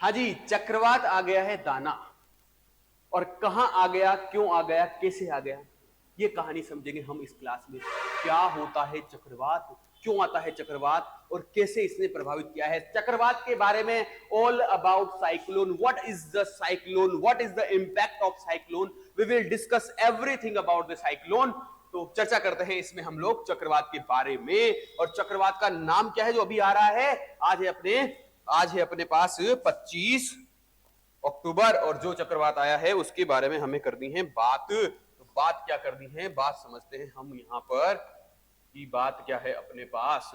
हाँ जी, चक्रवात आ गया है दाना। और कहां आ गया, क्यों आ गया, कैसे आ गया, ये कहानी समझेंगे हम इस क्लास में। क्या होता है चक्रवात, क्यों आता है चक्रवात, और कैसे इसने प्रभावित किया है चक्रवात के बारे में। All about cyclone, what is the cyclone, what is the impact of cyclone, we will discuss everything about the cyclone. तो चर्चा करते हैं इसमें हम लोग चक्रवात के बारे में। और चक्रवात का नाम क्या है जो अभी आ रहा है, आज है अपने पास 25 अक्टूबर, और जो चक्रवात आया है उसके बारे में हमें करनी है बात। तो बात क्या करनी है, बात समझते हैं हम यहां पर कि बात क्या है अपने पास,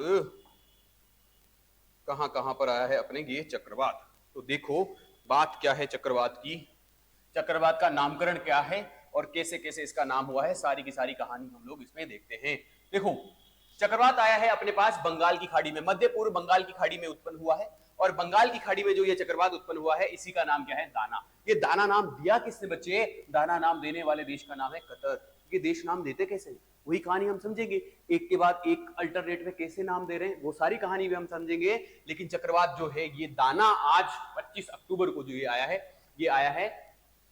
कहां कहां पर आया है अपने ये चक्रवात। तो देखो बात क्या है चक्रवात की, चक्रवात का नामकरण क्या है और कैसे कैसे इसका नाम हुआ है, सारी की सारी कहानी हम लोग इसमें देखते हैं। देखो चक्रवात आया है अपने पास बंगाल की खाड़ी में, मध्य पूर्व बंगाल की खाड़ी में उत्पन्न हुआ है। और बंगाल की खाड़ी में जो ये चक्रवात उत्पन्न हुआ है इसी का नाम क्या है, दाना। ये दाना नाम दिया किसने बच्चे, दाना नाम देने वाले देश का नाम है कतर। ये देश नाम देते कैसे, वही कहानी हम समझेंगे, एक के बाद एक अल्टरनेट में कैसे नाम दे रहे हैं वो सारी कहानी भी हम समझेंगे। लेकिन चक्रवात जो है ये दाना आज 25 अक्टूबर को जो ये आया है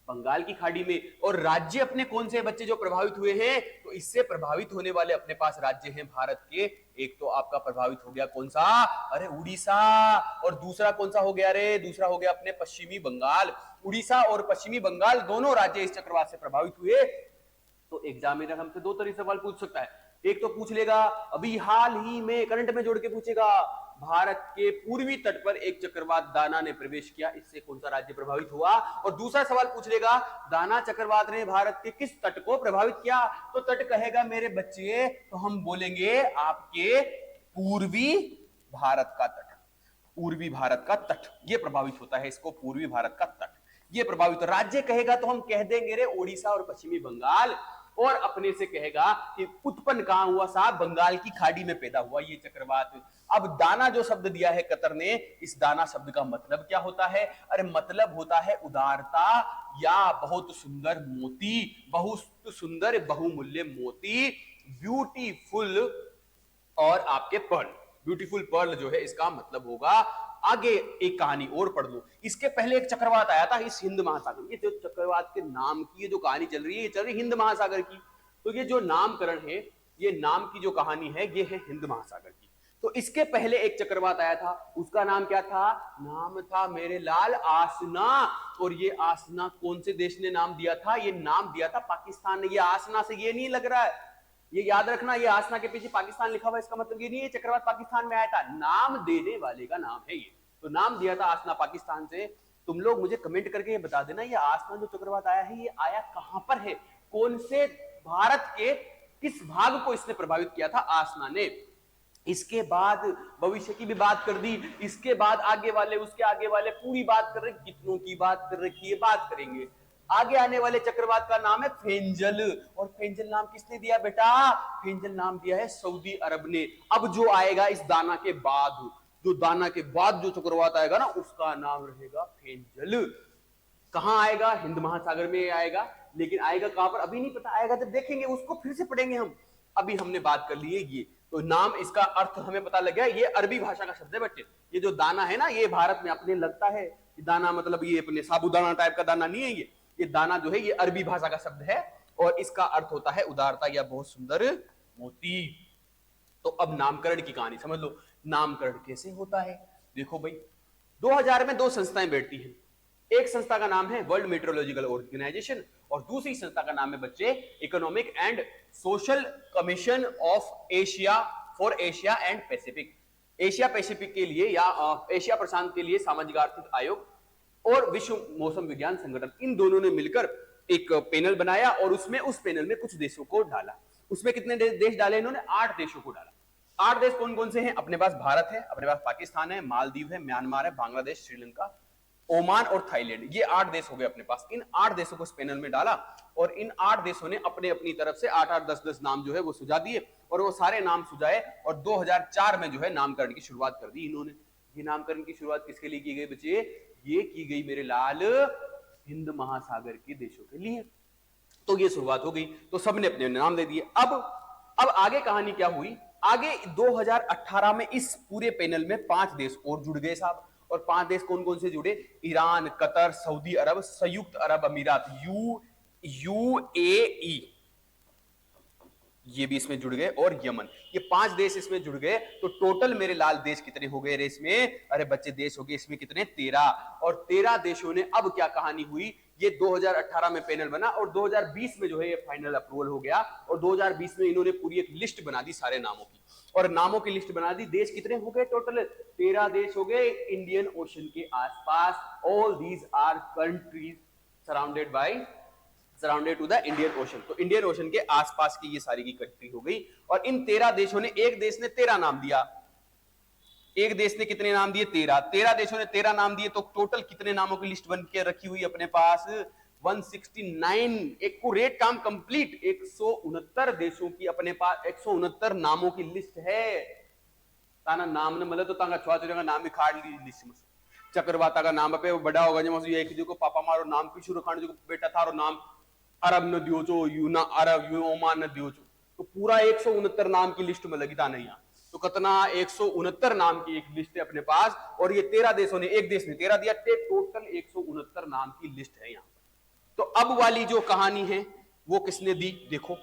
बंगाल की खाड़ी में। और राज्य अपने कौन से बच्चे जो प्रभावित हुए हैं, तो इससे प्रभावित होने वाले अपने पास राज्य हैं भारत के। एक तो आपका प्रभावित हो गया कौन सा, अरे उड़ीसा, और दूसरा कौन सा हो गया, अरे दूसरा हो गया अपने पश्चिमी बंगाल। उड़ीसा और पश्चिमी बंगाल दोनों राज्य इस चक्रवात से प्रभावित हुए। तो एग्जामिनर हमसे दो तरह सवाल पूछ सकता है, एक तो पूछ लेगा अभी हाल ही में करंट में जोड़ के पूछेगा, भारत के पूर्वी तट पर एक चक्रवात दाना ने प्रवेश किया, इससे कौन सा राज्य प्रभावित हुआ। और दूसरा सवाल पूछ लेगा दाना चक्रवात ने भारत के किस तट को प्रभावित किया, तो तट कहेगा मेरे बच्चे, तो हम बोलेंगे आपके पूर्वी भारत का तट, पूर्वी भारत का तट ये प्रभावित होता है, इसको पूर्वी भारत का तट ये प्रभावित। राज्य कहेगा तो हम कह देंगे रे ओडिशा और पश्चिमी बंगाल। और अपने से कहेगा कि उत्पन्न कहां हुआ साहब, बंगाल की खाड़ी में पैदा हुआ ये चक्रवात। अब दाना जो शब्द दिया है कतर ने, इस दाना शब्द का मतलब क्या होता है, अरे मतलब होता है उदारता या बहुत सुंदर मोती, बहुत सुंदर बहुमूल्य मोती, ब्यूटीफुल। और आपके पर्ल, ब्यूटीफुल पर्ल जो है इसका मतलब होगा। आगे एक कहानी और पढ़ लो, इसके पहले एक चक्रवात आया था इस हिंद महासागर, ये जो चक्रवात के नाम की ये जो कहानी चल रही है, ये चल रही है हिंद महासागर की। तो ये जो नामकरण है, ये नाम की जो कहानी है ये है हिंद महासागर की। तो इसके पहले एक चक्रवात आया था, उसका नाम क्या था, नाम था मेरे लाल आसना। और ये आसना कौन से देश ने नाम दिया था, ये नाम दिया था पाकिस्तान ने। ये आसना से ये नहीं लग रहा है, ये याद रखना, ये आसना के पीछे पाकिस्तान लिखा हुआ है, इसका मतलब ये नहीं है चक्रवात पाकिस्तान में आया था, नाम देने वाले का नाम है ये। तो नाम दिया था आसना पाकिस्तान से। तुम लोग मुझे कमेंट करके ये बता देना, ये आसना जो चक्रवात आया है ये आया कहां पर है, कौन से भारत के किस भाग को इसने प्रभावित किया था आसना ने। इसके बाद भविष्य की भी बात कर दी, इसके बाद आगे वाले, उसके आगे वाले, पूरी बात कर रहे, कितनों की बात कर रखी है, बात करेंगे। आगे आने वाले चक्रवात का नाम है फेंजल। और फेंजल नाम किसने दिया बेटा, फेंजल नाम दिया है सऊदी अरब ने। अब जो आएगा इस दाना के बाद, जो दाना के बाद जो चक्रवात आएगा ना, उसका नाम रहेगा फेंजल। कहां आएगा, हिंद महासागर में आएगा, लेकिन आएगा कहां पर अभी नहीं पता, आएगा जब देखेंगे, उसको फिर से पढ़ेंगे हम। अभी हमने बात कर ली है ये, तो नाम इसका अर्थ हमें पता लग गया, ये अरबी भाषा का शब्द है बच्चे। ये जो दाना है ना, ये भारत में अपने लगता है दाना, मतलब ये अपने साबूदाना टाइप का दाना नहीं है ये दाना जो है ये अरबी भाषा का शब्द है, और इसका अर्थ होता है उदारता या बहुत सुंदर मोती। तो अब नामकरण की कहानी समझ लो, नामकरण कैसे होता है। देखो भाई 2000 में दो संस्थाएं बैठती हैं, एक संस्था का नाम है वर्ल्ड मेट्रोलॉजिकल ऑर्गेनाइजेशन, और दूसरी संस्था का नाम है बच्चे economic and social commission of Asia, for Asia and Pacific. Asia Pacific के लिए या एशिया प्रशांत के लिए सामाजिक आर्थिक आयोग और विश्व मौसम विज्ञान संगठन, इन दोनों ने मिलकर एक पैनल बनाया, और उसमें उस पैनल में कुछ देशों को डाला। उसमें कितने देश डाले इन्होंने, 8 देशों को डाला। 8 देश कौन कौन से हैं, अपने पास भारत है, अपने पास पाकिस्तान है, मालदीव है, म्यांमार है, बांग्लादेश, श्रीलंका, ओमान और थाईलैंड, ये 8 देश हो गए अपने पास। इन 8 देशों को इस पैनल में डाला, और इन 8 देशों ने अपने अपनी तरफ से 8-8, 10-10 नाम जो है वो सुझा दिए, और वो सारे नाम सुझाए, और 2004 में जो है नामकरण की शुरुआत कर दी इन्होंने। ये नामकरण की शुरुआत किसके लिए की गई बच्चे, ये की गई मेरे लाल हिंद महासागर के देशों के लिए। तो ये शुरुआत हो गई, तो सबने अपने नाम दे दिए। अब आगे कहानी क्या हुई, आगे 2018 में इस पूरे पैनल में 5 देश और जुड़ गए साहब, और 5 देश कौन कौन से जुड़े? ईरान, कतर, सऊदी अरब, संयुक्त अरब अमीरात, यूएई, ये भी इसमें जुड़ गए, और यमन। ये 5 देश इसमें जुड़ गए। तो टोटल मेरे लाल देश कितने हो गए रे इसमें? अरे बच्चे देश हो गए इसमें कितने? 13। और 13 देशों ने अब क्या कहानी हुई, ये 2018 में पैनल बना और 2020 में जो है ये फाइनल अप्रूवल हो गया। और 2020 में इन्होंने पूरी एक लिस्ट बना दी सारे नामों की, और नामों की लिस्ट बना दी। देश कितने हो गए? टोटल 13 देश हो गए इंडियन ओशन के आसपास। All these are countries surrounded to the Indian Ocean. तो इंडियन ओशन के आसपास की ये सारी की कंट्री हो गई। और इन 13 देशों ने, एक देश ने 13 नाम दिया, एक देश ने कितने नाम दिए? 13। 13 देशों ने 13 नाम दिए, तो टोटल कितने नामों की लिस्ट बन के रखी हुई अपने पास? 169। एक्यूरेट काम कंप्लीट। 169 देशों की अपने पास 169 नामों की लिस्ट है। ताना नाम ने मतलब तो तांगा छुआ नाम भी खाड़ ली लिस्ट में। चक्रवाता का नाम पे बड़ा होगा जब एक जो को पापा मारो नाम पीछू रखाण जो बेटा थारो नाम अरब न दियो चो, यूना अरब यू ओमान न दियो चो। तो पूरा 169 नाम की लिस्ट में लगी था नहीं यहाँ। तो कितना? 169 नाम की एक लिस्ट है अपने पास। और ये 13 देशों ने, एक देश ने 13 दिया, टोटल 169 नाम की लिस्ट है यहाँ। तो अब वाली जो कहानी है वो किसने दी? देखो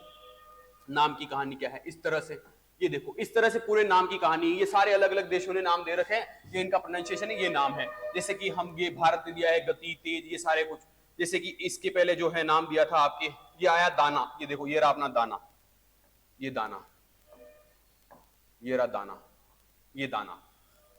नाम की कहानी क्या है, इस तरह से। ये देखो इस तरह से पूरे नाम की कहानी। ये सारे अलग अलग देशों ने नाम दे रखे हैं, ये इनका प्रोनाउंसिएशन है, ये नाम है। जैसे कि हम ये भारत ने दिया है गति, तेज, ये सारे कुछ। जैसे कि इसके पहले जो है नाम दिया था आपके, ये आया दाना। ये देखो ये रहा अपना दाना, ये दाना, ये रहा दाना, ये दाना।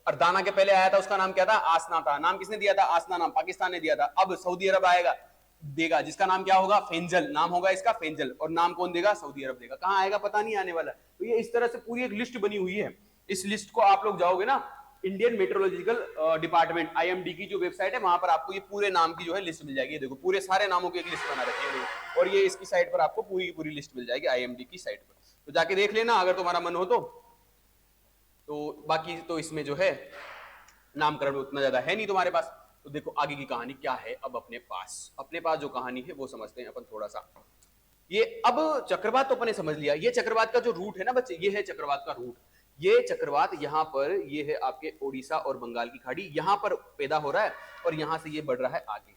और दाना के पहले आया था उसका नाम क्या था? आसना था। नाम किसने दिया था? आसना नाम पाकिस्तान ने दिया था। अब सऊदी अरब आएगा, देगा, जिसका नाम क्या होगा? फेंजल नाम होगा इसका, फेंजल। और नाम कौन देगा? सऊदी अरब देगा। कहां आएगा पता नहीं आने वाला। तो ये इस तरह से पूरी एक लिस्ट बनी हुई है। इस लिस्ट को आप लोग जाओगे ना इंडियन मेट्रोलॉजिकल डिपार्टमेंट IMD की जो वेबसाइट है, वहां पर आपको ये पूरे नाम की जो है लिस्ट मिल जाएगी। देखो पूरे सारे नामों की एक लिस्ट बना रखी है, और ये इसकी साइट पर आपको पूरी की पूरी लिस्ट मिल जाएगी IMD की साइट पर। तो जाके देख लेना अगर तुम्हारा मन हो तो बाकी तो इसमें जो है नामकरण उतना ज्यादा है नहीं तुम्हारे पास। तो देखो आगे की कहानी क्या है। अब अपने पास जो कहानी है वो समझते हैं अपन थोड़ा सा। ये अब चक्रवात तो अपने समझ लिया। ये चक्रवात का जो रूट है ना बच्चे, ये है चक्रवात का रूट। ये चक्रवात यहाँ पर, ये है आपके ओडिशा और बंगाल की खाड़ी, यहाँ पर पैदा हो रहा है और यहाँ से ये बढ़ रहा है आगे,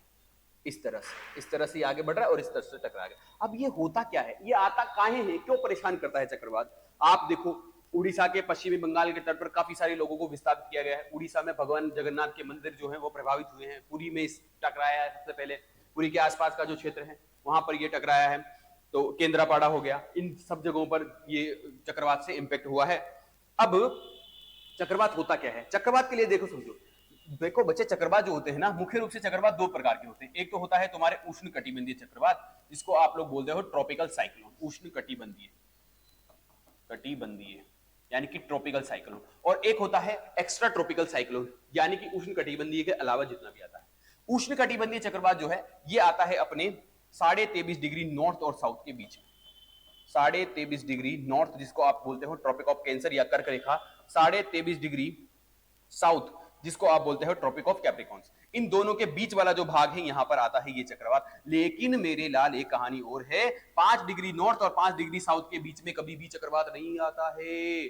इस तरह से आगे बढ़ रहा है और इस तरह से टकरा गया। अब ये होता क्या है, ये आता काहे है, क्यों परेशान करता है चक्रवात? आप देखो उड़ीसा के पश्चिमी बंगाल के तट पर काफी सारे लोगों को विस्थापित किया गया है। उड़ीसा में भगवान जगन्नाथ के मंदिर जो है वो प्रभावित हुए हैं। पुरी में टकराया है सबसे पहले, पुरी के आसपास का जो क्षेत्र है वहां पर ये टकराया है। तो केंद्रापाड़ा हो गया, इन सब जगहों पर ये चक्रवात से इंपैक्ट हुआ है। अब चक्रवात होता क्या है? चक्रवात के लिए देखो समझो, देखो बच्चे चक्रवात जो होते हैं ना, मुख्य रूप से चक्रवात दो प्रकार के होते हैं। एक तो होता है तुम्हारे उष्ण कटिबंधीय चक्रवात, जिसको आप लोग बोलते हो ट्रॉपिकल साइक्लोन, उष्ण कटिबंधीय यानी कि ट्रॉपिकल साइक्लोन। और एक होता है एक्स्ट्रा ट्रॉपिकल साइक्लोन, यानी कि उष्ण कटिबंधीय के अलावा जितना भी आता है। उष्ण कटिबंधीय चक्रवात जो है ये आता है अपने 23.5 डिग्री नॉर्थ और साउथ के बीच में। 23.5 डिग्री नॉर्थ जिसको आप बोलते हो ट्रॉपिक ऑफ कैंसर या कर्क रेखा, 23.5 डिग्री साउथ जिसको आप बोलते हो ट्रॉपिक ऑफ कैप्रिकॉर्न्स, इन दोनों के बीच वाला जो भाग है यहां पर आता है ये चक्रवात। लेकिन मेरे लाल एक कहानी और है, 5 डिग्री नॉर्थ और 5 डिग्री साउथ के बीच में कभी भी चक्रवात नहीं आता है।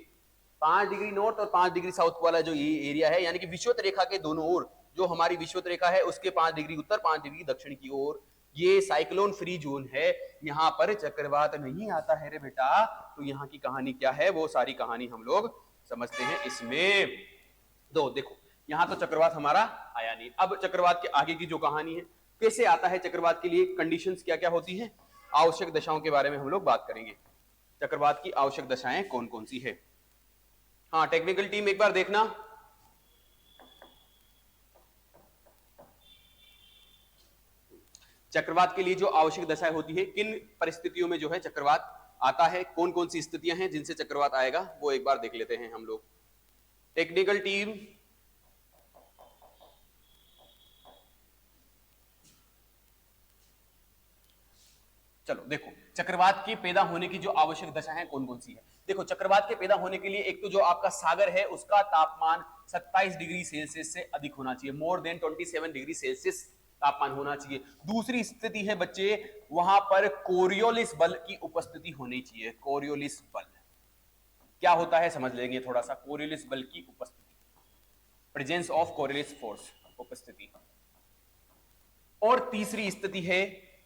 5 डिग्री नॉर्थ और 5 डिग्री साउथ वाला जो ये एरिया है, यानी कि विषुवत रेखा के दोनों ओर, जो हमारी विषुवत रेखा है उसके 5 डिग्री उत्तर 5 डिग्री दक्षिण की ओर ये साइक्लोन फ्री जोन है, यहां पर चक्रवात नहीं आता है रे बेटा। तो यहाँ की कहानी क्या है वो सारी कहानी हम लोग समझते हैं इसमें। देखो यहां तो चक्रवात हमारा आया नहीं। अब चक्रवात के आगे की जो कहानी है, कैसे आता है चक्रवात के लिए कंडीशंस क्या क्या होती हैं, आवश्यक दशाओं के बारे में हम लोग बात करेंगे। चक्रवात की आवश्यक दशाएं कौन कौन सी है। हाँ टेक्निकल टीम एक बार देखना, चक्रवात के लिए जो आवश्यक दशाएं होती है, किन परिस्थितियों में जो है चक्रवात आता है, कौन कौन सी स्थितियां हैं जिनसे चक्रवात आएगा, वो एक बार देख लेते हैं हम लोग। टेक्निकल टीम चलो देखो चक्रवात के पैदा होने की जो आवश्यक दशा है कौन कौन सी है। देखो चक्रवात के पैदा होने के लिए एक तो जो आपका सागर है उसका तापमान 27 डिग्री सेल्सियस से अधिक होना चाहिए, मोर देन 27 डिग्री सेल्सियस तापमान होना चाहिए। दूसरी स्थिति है बच्चे, वहां पर कोरियोलिस बल की उपस्थिति होनी चाहिए। कोरियोलिस बल क्या होता है समझ लेंगे थोड़ा सा। कोरियोलिस बल की उपस्थिति, प्रेजेंस ऑफ कोरिलेस फोर्स, उपस्थिति। और तीसरी स्थिति है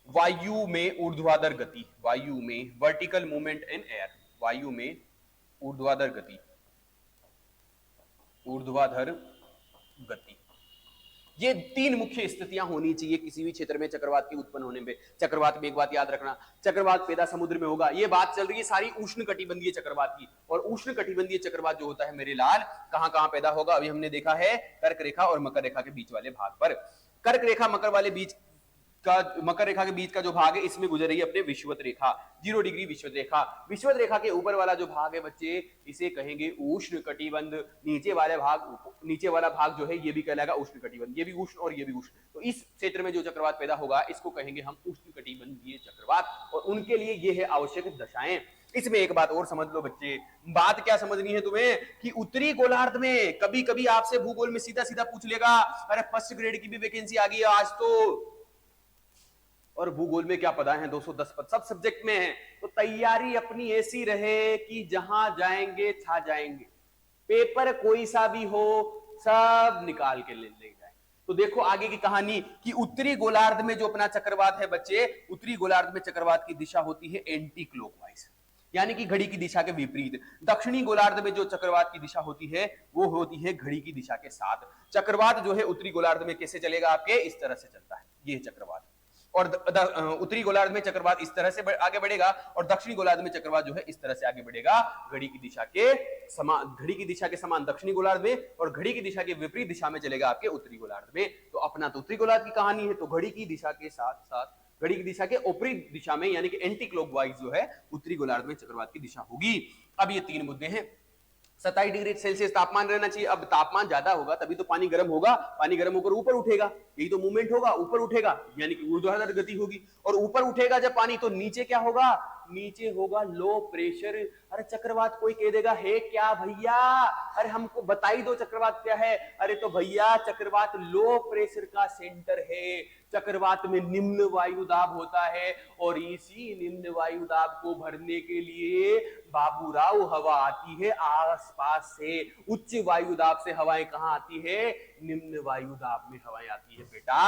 वायु में ऊर्ध्वाधर गति, वायु में वर्टिकल मूवमेंट इन एयर, वायु में ऊर्ध्वाधर गति, ऊर्ध्वाधर गति। ये तीन मुख्य स्थितियां होनी चाहिए किसी भी क्षेत्र में चक्रवात की उत्पन्न होने में। चक्रवात में एक बात याद रखना, चक्रवात पैदा समुद्र में होगा। ये बात चल रही है सारी उष्ण कटिबंधीय चक्रवात की, और उष्ण कटिबंधीय चक्रवात जो होता है मेरे लाल कहां कहां पैदा होगा, अभी हमने देखा है कर्क रेखा और मकर रेखा के बीच वाले भाग पर। कर्क रेखा मकर वाले बीच का, मकर रेखा के बीच का जो भाग है इसमें गुजर रही है अपने विषुवत रेखा, 0 डिग्री विषुवत रेखा। विषुवत रेखा के ऊपर वाला जो भाग है बच्चे, इसे कहेंगे उष्ण कटिबंध। नीचे वाला भाग जो है ये भी कहलाएगा उष्ण कटिबंध, ये भी उष्ण और ये भी उष्ण। तो इस क्षेत्र में जो चक्रवात पैदा होगा इसको कहेंगे हम उष्ण कटिबंधीय चक्रवात, और उनके लिए ये है आवश्यक दशाएं। इसमें एक बात और समझ लो बच्चे, बात क्या समझनी है तुम्हें कि उत्तरी गोलार्ध में कभी कभी आपसे भूगोल में सीधा सीधा पूछ लेगा, अरे फर्स्ट ग्रेड की भी वैकेंसी आ गई है आज तो, और भूगोल में क्या पता है 210 पद सब सब्जेक्ट में है। तो तैयारी अपनी ऐसी रहे कि जहां जाएंगे छा जाएंगे, पेपर कोई सा भी हो सब निकाल के ले जाए। तो देखो आगे की कहानी कि उत्तरी गोलार्ध में जो अपना चक्रवात है बच्चे, उत्तरी गोलार्ध में चक्रवात की दिशा होती है एंटी क्लॉकवाइज, यानी कि घड़ी की दिशा के विपरीत। दक्षिणी गोलार्ध में जो चक्रवात की दिशा होती है वो होती है घड़ी की दिशा के साथ। चक्रवात जो है उत्तरी गोलार्ध में कैसे चलेगा आपके, इस तरह से चलता है, ये चक्रवात। और उत्तरी गोलार्ध में चक्रवात इस तरह से आगे बढ़ेगा, और दक्षिणी गोलार्ध में चक्रवात जो है इस तरह से आगे बढ़ेगा, घड़ी की दिशा के समान दक्षिणी गोलार्ध में, और घड़ी की दिशा के विपरीत दिशा में चलेगा आपके उत्तरी गोलार्ध में। तो अपना तो उत्तरी गोलार्ध की कहानी है, तो घड़ी की दिशा के साथ साथ घड़ी की दिशा के विपरीत दिशा में यानी कि एंटी क्लॉकवाइज जो है उत्तरी गोलार्ध में चक्रवात की दिशा होगी। अब ये तीन मुद्दे हैं। 27 डिग्री सेल्सियस तापमान रहना चाहिए। अब तापमान ज्यादा होगा तभी तो पानी गर्म होगा, पानी गर्म होकर ऊपर उठेगा, यही तो मूवमेंट होगा, ऊपर उठेगा यानी कि ऊर्ध्वाधर गति होगी। और ऊपर उठेगा जब पानी तो नीचे क्या होगा, नीचे होगा लो प्रेशर। अरे चक्रवात कोई कह देगा है क्या भैया, अरे हमको बताई दो चक्रवात क्या है। अरे तो भैया चक्रवात लो प्रेशर का सेंटर है। चक्रवात में निम्न वायुदाब होता है, और इसी निम्न वायुदाब को भरने के लिए बाबूराव हवा आती है आसपास से। उच्च वायुदाब से हवाएं कहां आती है, निम्न वायुदाब में हवाएं आती है बेटा।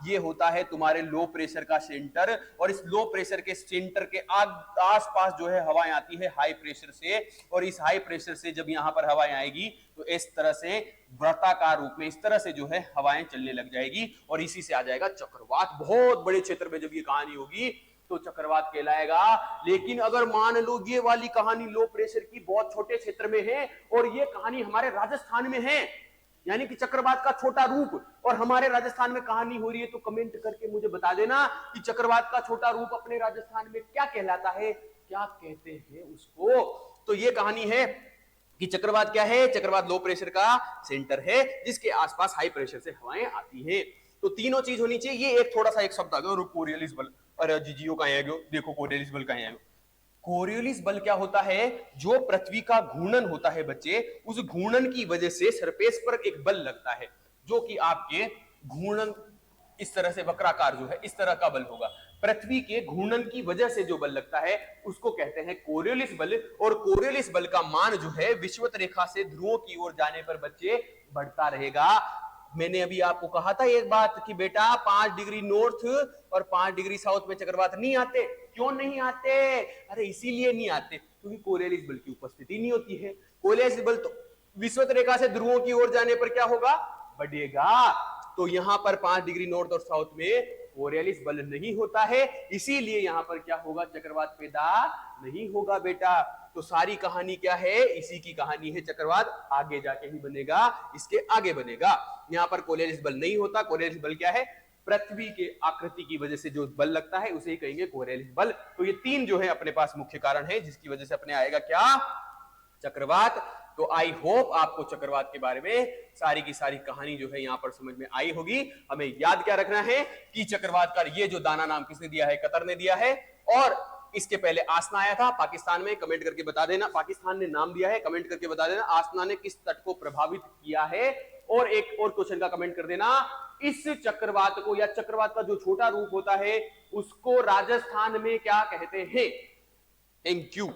ये होता है तुम्हारे लो प्रेशर का सेंटर, और इस लो प्रेशर के सेंटर के आसपास जो है हवाएं आती है हाई प्रेशर से, और इस हाई प्रेशर से जब यहां पर हवाएं आएगी तो इस तरह से वृत्ताकार रूप में इस तरह से जो है हवाएं चलने लग जाएगी, और इसी से आ जाएगा चक्रवात। बहुत बड़े क्षेत्र में जब ये कहानी होगी तो चक्रवात कहलाएगा। लेकिन अगर मान लो ये वाली कहानी लो प्रेशर की बहुत छोटे क्षेत्र में है, और ये कहानी हमारे राजस्थान में है, यानी कि चक्रवात का छोटा रूप, और हमारे राजस्थान में कहानी हो रही है, तो कमेंट करके मुझे बता देना कि चक्रवात का छोटा रूप अपने राजस्थान में क्या कहलाता है, क्या कहते हैं उसको। तो ये कहानी है कि चक्रवात क्या है, चक्रवात लो प्रेशर का सेंटर है जिसके आसपास हाई प्रेशर से हवाएं आती है। तो तीनों चीज होनी चाहिए। ये एक थोड़ा सा एक शब्द आ गया कोरियोलिस बल, अरे जीजीओ का है, देखो कोरियोलिस बल का है। कोरियोलिस बल क्या होता है, जो पृथ्वी का घूर्णन होता है बच्चे, उस घूर्णन की वजह से सरफेस पर एक बल लगता है, जो कि आपके घूर्णन इस तरह से वक्राकार जो है इस तरह का बल होगा। पृथ्वी के घूर्णन की वजह से जो बल लगता है उसको कहते हैं कोरियोलिस बल। और कोरियोलिस बल का मान जो है विषुवत रेखा से ध्रुवों की ओर जाने पर बच्चे बढ़ता रहेगा। मैंने अभी आपको कहा था एक बात कि बेटा 5 डिग्री नॉर्थ और 5 डिग्री साउथ में चक्रवात नहीं आते। क्यों नहीं आते? अरे इसीलिए नहीं आते क्योंकि कोरियोलिस बल की उपस्थिति नहीं होती है। कोरियोलिस बल तो विषुवत रेखा से ध्रुवों की ओर जाने पर क्या होगा, बढ़ेगा। तो यहां पर 5 डिग्री नॉर्थ और साउथ में कोरियोलिस बल नहीं होता है, इसीलिए यहां पर क्या होगा, चक्रवात पैदा नहीं होगा बेटा। तो सारी कहानी क्या है, इसी की कहानी है। चक्रवात आगे जाके ही बनेगा, इसके आगे बनेगा। यहां पर कोरियोलिस बल नहीं होता। कोरियोलिस बल क्या है, पृथ्वी के आकृति की वजह से जो बल लगता है उसे ही कहेंगे कोरियोलिस बल। तो ये तीन जो है अपने पास मुख्य कारण है जिसकी वजह से अपने आएगा क्या, चक्रवात। तो आई होप आपको चक्रवात के बारे में सारी की सारी कहानी जो है यहां पर समझ में आई होगी। हमें याद क्या रखना है कि चक्रवात का ये जो दाना नाम किसने दिया है, कतर ने दिया है। और इसके पहले आसना आया था पाकिस्तान में, कमेंट करके बता देना। पाकिस्तान ने नाम दिया है, कमेंट करके बता देना आसना ने किस तट को प्रभावित किया है। और एक और क्वेश्चन का कमेंट कर देना, इस चक्रवात को या चक्रवात का जो छोटा रूप होता है उसको राजस्थान में क्या कहते हैं। Thank you.